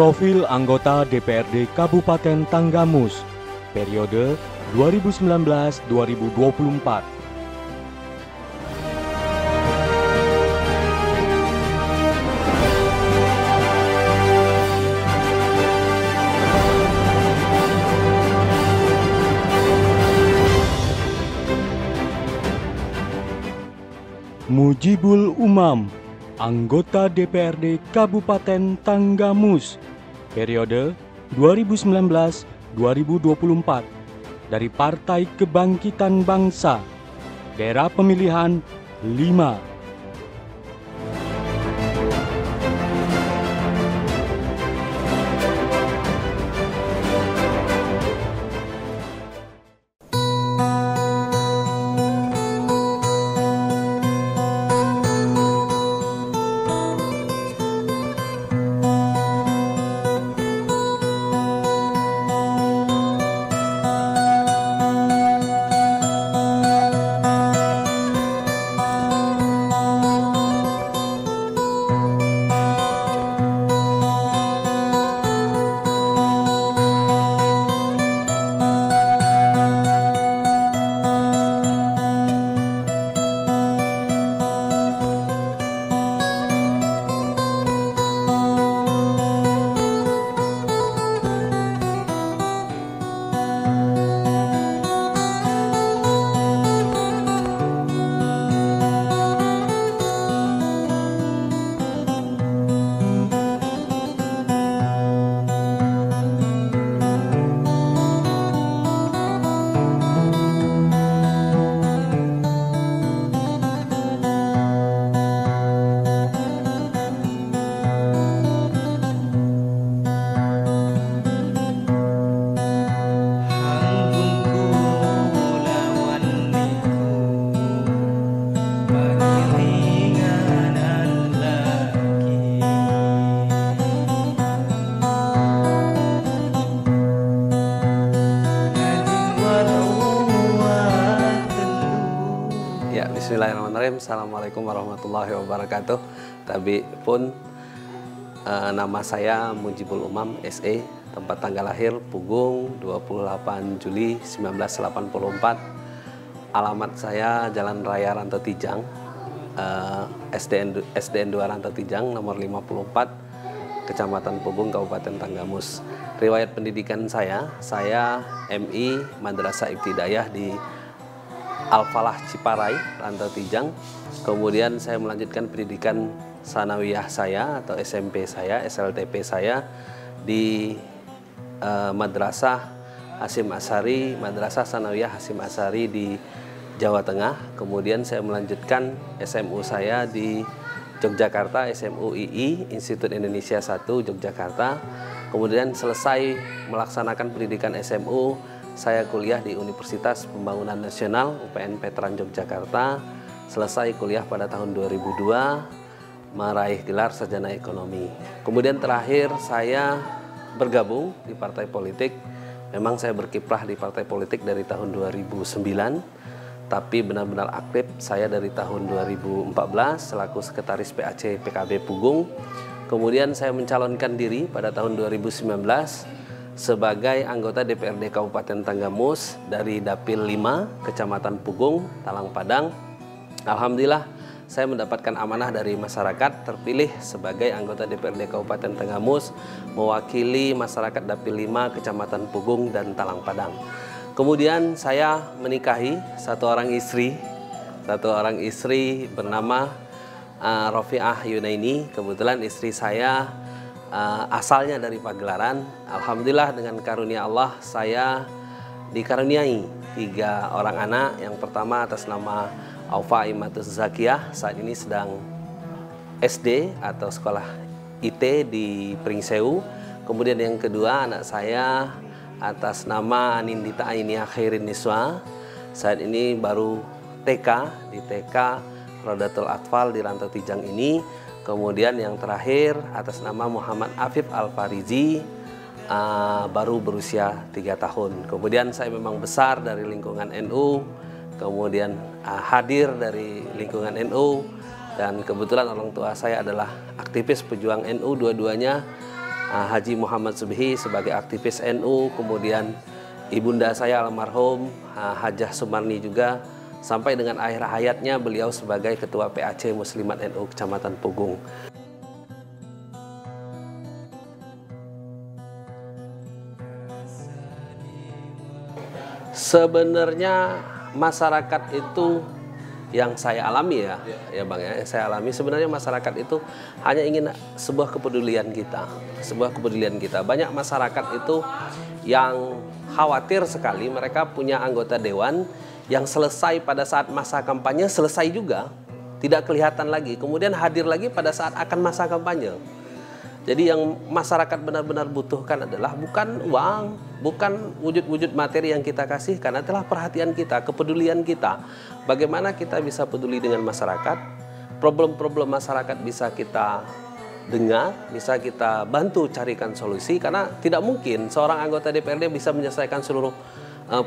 Profil anggota DPRD Kabupaten Tanggamus, periode 2019-2024. Mujibul Umam, anggota DPRD Kabupaten Tanggamus, periode 2019-2024 dari Partai Kebangkitan Bangsa, daerah pemilihan 5. Bismillahirrahmanirrahim. Assalamualaikum warahmatullahi wabarakatuh. Tapi pun nama saya Mujibul Umam SE, tempat tanggal lahir Pugung 28 Juli 1984. Alamat saya Jalan Raya Rantau Tijang, SDN 2 Rantau Tijang nomor 54, Kecamatan Pugung, Kabupaten Tanggamus. Riwayat pendidikan saya MI Madrasah Ibtidaiyah di Al-Falah Ciparai, Rantau Tijang. Kemudian saya melanjutkan pendidikan sanawiyah saya atau SMP saya, SLTP saya di Madrasah Hasyim Asy'ari, Madrasah Sanawiyah Hasyim Asy'ari di Jawa Tengah. Kemudian saya melanjutkan SMU saya di Yogyakarta, SMU II, Institut Indonesia 1, Yogyakarta. Kemudian selesai melaksanakan pendidikan SMU, saya kuliah di Universitas Pembangunan Nasional UPN Veteran Yogyakarta. Selesai kuliah pada tahun 2002, meraih gelar sarjana ekonomi. Kemudian terakhir saya bergabung di partai politik. Memang saya berkiprah di partai politik dari tahun 2009, tapi benar-benar aktif saya dari tahun 2014 selaku sekretaris PAC PKB Pugung. Kemudian saya mencalonkan diri pada tahun 2019 sebagai anggota DPRD Kabupaten Tanggamus dari Dapil 5, Kecamatan Pugung, Talang Padang. Alhamdulillah saya mendapatkan amanah dari masyarakat, terpilih sebagai anggota DPRD Kabupaten Tanggamus, mewakili masyarakat Dapil 5, Kecamatan Pugung dan Talang Padang. Kemudian saya menikahi satu orang istri bernama Rofiah Yunaini. Kebetulan istri saya asalnya dari Pagelaran. Alhamdulillah dengan karunia Allah saya dikaruniai 3 orang anak. Yang pertama atas nama Aufa Imatus Zakiyah, saat ini sedang SD atau sekolah IT di Pringsewu. Kemudian yang kedua anak saya atas nama Anindita Ainia Khairin Niswa, saat ini baru TK di TK Rodatul Atfal di Rantau Tijang ini. Kemudian yang terakhir atas nama Muhammad Afif Al-Farizi, baru berusia 3 tahun. Kemudian saya memang besar dari lingkungan NU, kemudian hadir dari lingkungan NU, dan kebetulan orang tua saya adalah aktivis pejuang NU dua-duanya. Haji Muhammad Subhi sebagai aktivis NU, kemudian ibunda saya almarhum Hajah Sumarni juga, sampai dengan akhir hayatnya beliau sebagai Ketua PAC Muslimat NU Kecamatan Pugung. Sebenarnya masyarakat itu yang saya alami ya Bang ya, saya alami sebenarnya masyarakat itu hanya ingin sebuah kepedulian kita, Banyak masyarakat itu yang khawatir sekali mereka punya anggota dewan yang selesai pada saat masa kampanye, selesai juga, tidak kelihatan lagi, kemudian hadir lagi pada saat akan masa kampanye. Jadi yang masyarakat benar-benar butuhkan adalah bukan uang, bukan wujud-wujud materi yang kita kasih, karena adalah perhatian kita, kepedulian kita. Bagaimana kita bisa peduli dengan masyarakat, problem-problem masyarakat bisa kita dengar, bisa kita bantu carikan solusi, karena tidak mungkin seorang anggota DPRD bisa menyelesaikan seluruh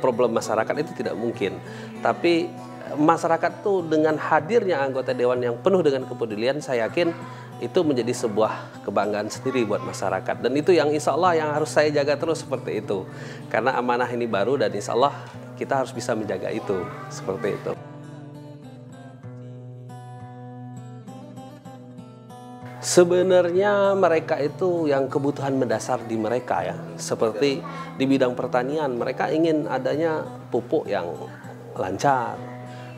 problem masyarakat, itu tidak mungkin. Tapi masyarakat tuh dengan hadirnya anggota dewan yang penuh dengan kepedulian, saya yakin itu menjadi sebuah kebanggaan sendiri buat masyarakat, dan itu yang insya Allah yang harus saya jaga terus seperti itu, karena amanah ini baru dan insya Allah kita harus bisa menjaga itu seperti itu. Sebenarnya mereka itu yang kebutuhan mendasar di mereka ya, seperti di bidang pertanian mereka ingin adanya pupuk yang lancar,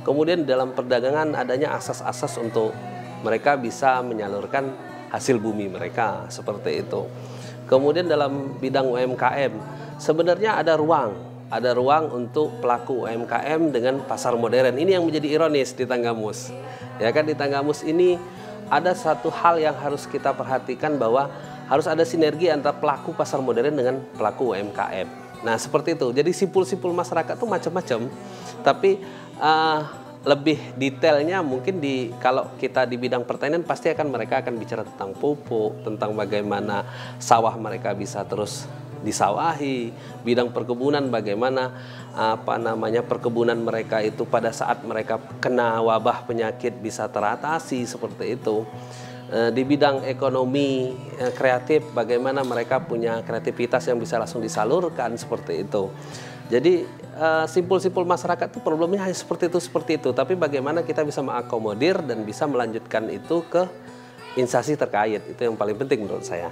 kemudian dalam perdagangan adanya asas-asas untuk mereka bisa menyalurkan hasil bumi mereka, seperti itu. Kemudian dalam bidang UMKM, sebenarnya ada ruang untuk pelaku UMKM dengan pasar modern. Ini yang menjadi ironis di Tanggamus. Ya kan, di Tanggamus ini ada satu hal yang harus kita perhatikan, bahwa harus ada sinergi antara pelaku pasar modern dengan pelaku UMKM. Nah, seperti itu. Jadi simpul-simpul masyarakat tuh macam-macam. Tapi lebih detailnya mungkin kalau kita di bidang pertanian pasti mereka akan bicara tentang pupuk, tentang bagaimana sawah mereka bisa terus disawahi, bidang perkebunan bagaimana perkebunan mereka itu pada saat mereka kena wabah penyakit bisa teratasi, seperti itu. Di bidang ekonomi kreatif bagaimana mereka punya kreativitas yang bisa langsung disalurkan, seperti itu. Jadi simpul-simpul masyarakat itu problemnya hanya seperti itu. Tapi bagaimana kita bisa mengakomodir dan bisa melanjutkan itu ke instansi terkait, itu yang paling penting menurut saya.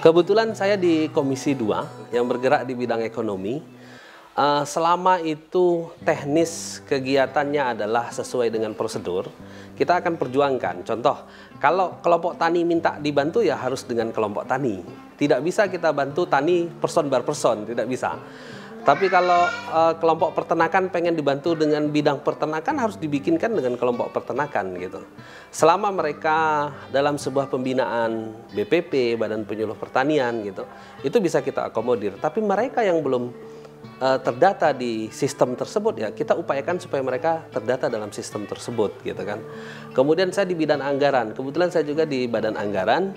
Kebetulan saya di Komisi 2 yang bergerak di bidang ekonomi. Selama itu teknis kegiatannya adalah sesuai dengan prosedur, kita akan perjuangkan. Contoh, kalau kelompok tani minta dibantu ya harus dengan kelompok tani. Tidak bisa kita bantu tani person bar person, tidak bisa. Tapi kalau kelompok peternakan pengen dibantu dengan bidang peternakan, harus dibikinkan dengan kelompok peternakan gitu. Selama mereka dalam sebuah pembinaan BPP, Badan Penyuluh Pertanian gitu, itu bisa kita akomodir. Tapi mereka yang belum terdata di sistem tersebut, ya kita upayakan supaya mereka terdata dalam sistem tersebut gitu kan. Kemudian saya di bidang anggaran, kebetulan saya juga di Badan Anggaran.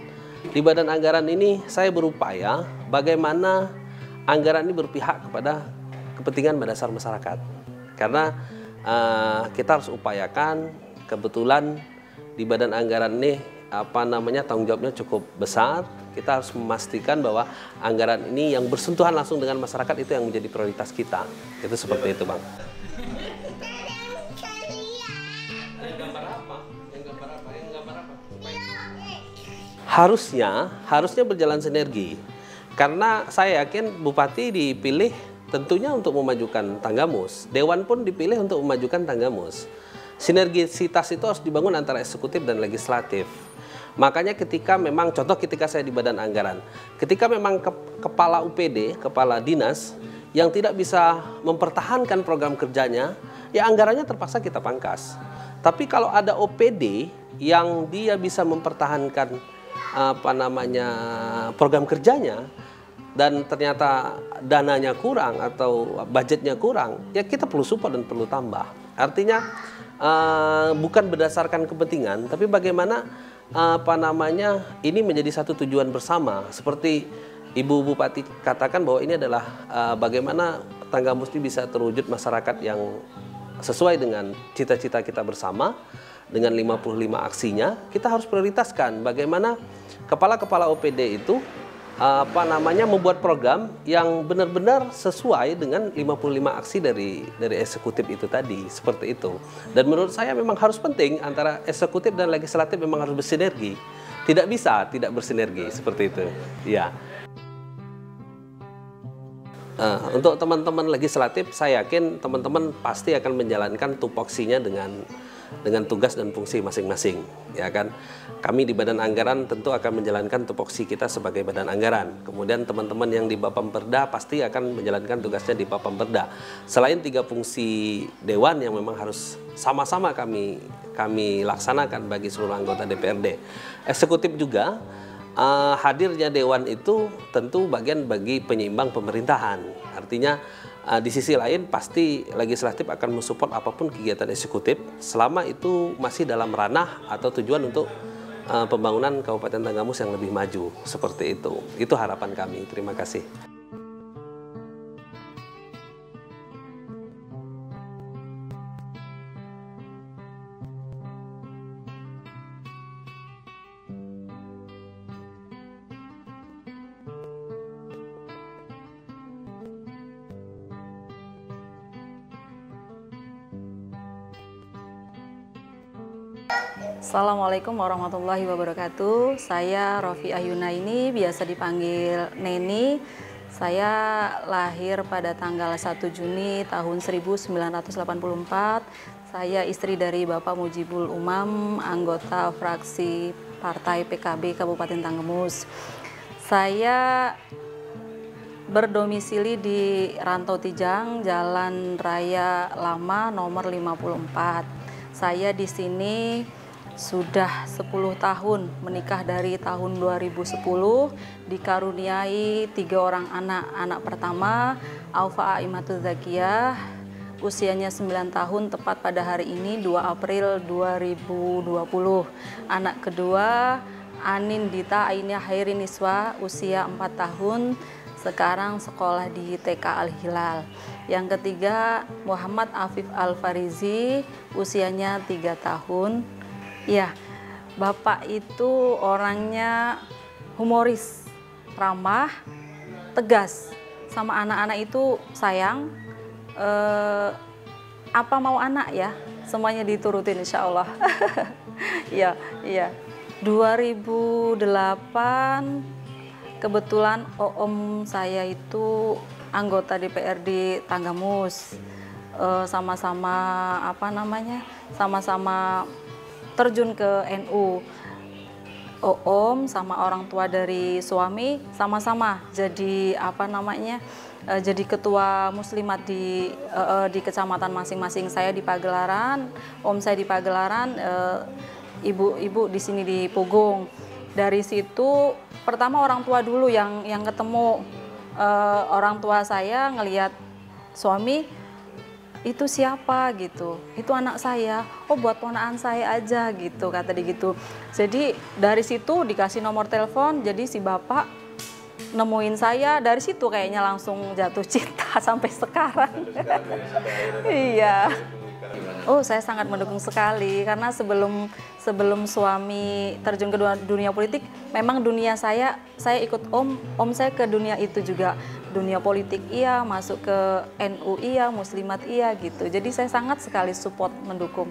Di Badan Anggaran ini saya berupaya bagaimana anggaran ini berpihak kepada kepentingan mendasar masyarakat. Karena kita harus upayakan, kebetulan di Badan Anggaran ini tanggung jawabnya cukup besar. Kita harus memastikan bahwa anggaran ini yang bersentuhan langsung dengan masyarakat itu yang menjadi prioritas kita. Itu seperti itu, Bang. Harusnya berjalan sinergi. Karena saya yakin Bupati dipilih tentunya untuk memajukan Tanggamus. Dewan pun dipilih untuk memajukan Tanggamus. Sinergisitas itu harus dibangun antara eksekutif dan legislatif. Makanya ketika saya di Badan Anggaran, ketika memang kepala UPD, kepala dinas yang tidak bisa mempertahankan program kerjanya, ya anggarannya terpaksa kita pangkas. Tapi kalau ada OPD yang dia bisa mempertahankan program kerjanya, dan ternyata dananya kurang atau budgetnya kurang, ya kita perlu support dan perlu tambah. Artinya bukan berdasarkan kepentingan, tapi bagaimana ini menjadi satu tujuan bersama. Seperti Ibu Bupati katakan bahwa ini adalah bagaimana Tanggamus ini bisa terwujud masyarakat yang sesuai dengan cita-cita kita bersama. dengan 55 aksinya, kita harus prioritaskan bagaimana kepala-kepala OPD itu membuat program yang benar-benar sesuai dengan 55 aksi dari eksekutif itu tadi, seperti itu. Dan menurut saya memang harus penting antara eksekutif dan legislatif, memang harus bersinergi. Tidak bisa tidak bersinergi seperti itu. Ya. Untuk teman-teman legislatif, saya yakin teman-teman pasti akan menjalankan tupoksinya dengan tugas dan fungsi masing-masing, ya kan. Kami di Badan Anggaran tentu akan menjalankan tupoksi kita sebagai Badan Anggaran. Kemudian teman-teman yang di Bapemperda pasti akan menjalankan tugasnya di Bapemperda. Selain 3 fungsi dewan yang memang harus sama-sama kami laksanakan bagi seluruh anggota DPRD. Eksekutif juga hadirnya dewan itu tentu bagian bagi penyeimbang pemerintahan. Artinya di sisi lain pasti legislatif akan mensupport apapun kegiatan eksekutif selama itu masih dalam ranah atau tujuan untuk pembangunan Kabupaten Tanggamus yang lebih maju, seperti itu. Itu harapan kami. Terima kasih. Assalamualaikum warahmatullahi wabarakatuh. Saya Rofi Ayuna, ini biasa dipanggil Neni. Saya lahir pada tanggal 1 Juni tahun 1984. Saya istri dari Bapak Mujibul Umam, anggota fraksi Partai PKB Kabupaten Tanggamus. Saya berdomisili di Rantau Tijang, Jalan Raya Lama nomor 54. Saya di sini sudah 10 tahun, menikah dari tahun 2010, dikaruniai 3 orang anak. Anak pertama, Aufa Aimatul Zakiyah, usianya 9 tahun tepat pada hari ini 2 April 2020. Anak kedua, Anin Dita Ainia Hairi Niswa, usia 4 tahun, sekarang sekolah di TK Al-Hilal. Yang ketiga, Muhammad Afif Al-Farizi, usianya 3 tahun. Ya, Bapak itu orangnya humoris, ramah, tegas. Sama anak-anak itu sayang, apa mau anak ya, semuanya diturutin insya Allah. Iya, iya. 2008, kebetulan om saya itu anggota DPRD Tanggamus, sama-sama sama-sama terjun ke NU. Om sama orang tua dari suami sama-sama jadi jadi ketua muslimat di kecamatan masing-masing. Saya di Pagelaran, om saya di Pagelaran, ibu-ibu di sini di Pogong. Dari situ pertama orang tua dulu yang ketemu. Orang tua saya ngelihat suami, itu siapa gitu, itu anak saya, oh buat ponakan saya aja gitu, kata dia gitu. Jadi dari situ dikasih nomor telepon, jadi si bapak nemuin saya, dari situ kayaknya langsung jatuh cinta sampai sekarang. Iya. Oh, saya sangat mendukung sekali, karena sebelum suami terjun ke dunia politik, memang dunia saya ikut om saya ke dunia itu juga. Dunia politik iya, masuk ke NU iya, muslimat iya gitu. Jadi saya sangat sekali support, mendukung.